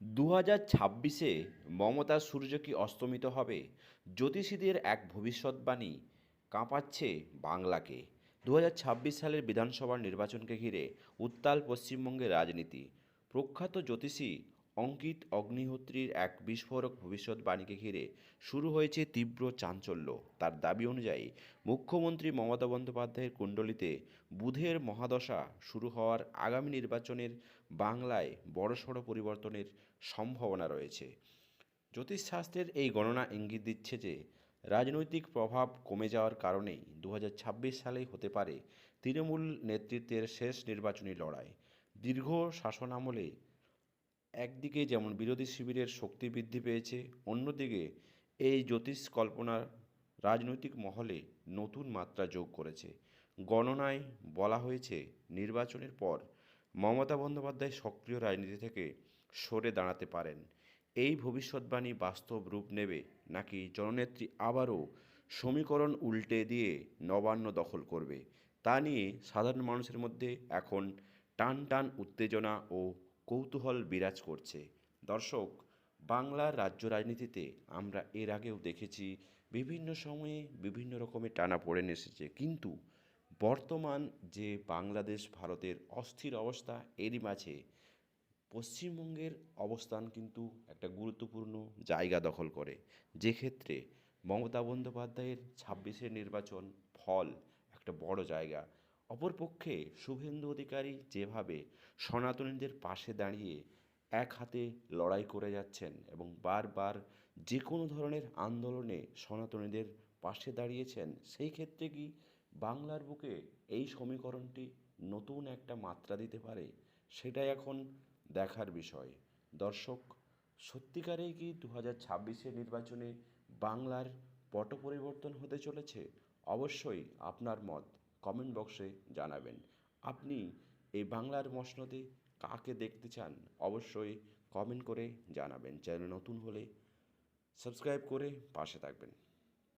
2026-এ মমতার সূর্য কি অস্তমিত হবে? জ্যোতিষীদের এক ভবিষ্যদ্বাণী কাঁপাচ্ছে বাংলাকে। 2026 সালের বিধানসভা নির্বাচনকে ঘিরে উত্তাল পশ্চিমবঙ্গের রাজনীতি। প্রখ্যাত জ্যোতিষী অঙ্কিত অগ্নিহোত্রীর এক বিস্ফোরক ভবিষ্যদ্বাণীকে ঘিরে শুরু হয়েছে তীব্র চাঞ্চল্য। তার দাবি অনুযায়ী মুখ্যমন্ত্রী মমতা বন্দ্যোপাধ্যায়ের কুণ্ডলিতে বুধের মহাদশা শুরু হওয়ার আগামী নির্বাচনের বাংলায় বড়সড় পরিবর্তনের সম্ভাবনা রয়েছে। জ্যোতিষশাস্ত্রের এই গণনা ইঙ্গিত দিচ্ছে যে রাজনৈতিক প্রভাব কমে যাওয়ার কারণেই 2026 সালেই হতে পারে তৃণমূল নেতৃত্বের শেষ নির্বাচনী লড়াই। দীর্ঘ শাসনামলে একদিকে যেমন বিরোধী শিবিরের শক্তি বৃদ্ধি পেয়েছে, অন্যদিকে এই জ্যোতিষ কল্পনার রাজনৈতিক মহলে নতুন মাত্রা যোগ করেছে। গণনায় বলা হয়েছে নির্বাচনের পর মমতা বন্দ্যোপাধ্যায় সক্রিয় রাজনীতি থেকে সরে দাঁড়াতে পারেন। এই ভবিষ্যদ্বাণী বাস্তব রূপ নেবে নাকি জননেত্রী আবারও সমীকরণ উল্টে দিয়ে নবান্ন দখল করবে, তা নিয়ে সাধারণ মানুষের মধ্যে এখন টান টান উত্তেজনা ও কৌতূহল বিরাজ করছে। দর্শক, বাংলার রাজ্য রাজনীতিতে আমরা এর আগেও দেখেছি বিভিন্ন সময়ে বিভিন্ন রকমের টানাপোড়েন এসেছে, কিন্তু বর্তমান যে বাংলাদেশ ভারতের অস্থির অবস্থা, এরই মাঝে পশ্চিমবঙ্গের অবস্থান কিন্তু একটা গুরুত্বপূর্ণ জায়গা দখল করে, যে ক্ষেত্রে মমতা বন্দ্যোপাধ্যায়ের 26-এর নির্বাচন ফল একটা বড় জায়গা। অপরপক্ষে শুভেন্দু অধিকারী যেভাবে সনাতনীদের পাশে দাঁড়িয়ে এক হাতে লড়াই করে যাচ্ছেন এবং বারবার যে কোনো ধরনের আন্দোলনে সনাতনীদের পাশে দাঁড়িয়েছেন, সেই ক্ষেত্রে কি বাংলার বুকে এই সমীকরণটি নতুন একটা মাত্রা দিতে পারে? সেটাই এখন দেখার বিষয়। দর্শক, সত্যিকারেই কি 2026-এর নির্বাচনে বাংলার পট পরিবর্তন হতে চলেছে? অবশ্যই আপনার মত কমেন্ট বক্সে জানাবেন। আপনি এই বাংলার মসনদে কাকে দেখতে চান? অবশ্যই কমেন্ট করে জানাবেন। চ্যানেল নতুন হলে সাবস্ক্রাইব করে পাশে থাকবেন।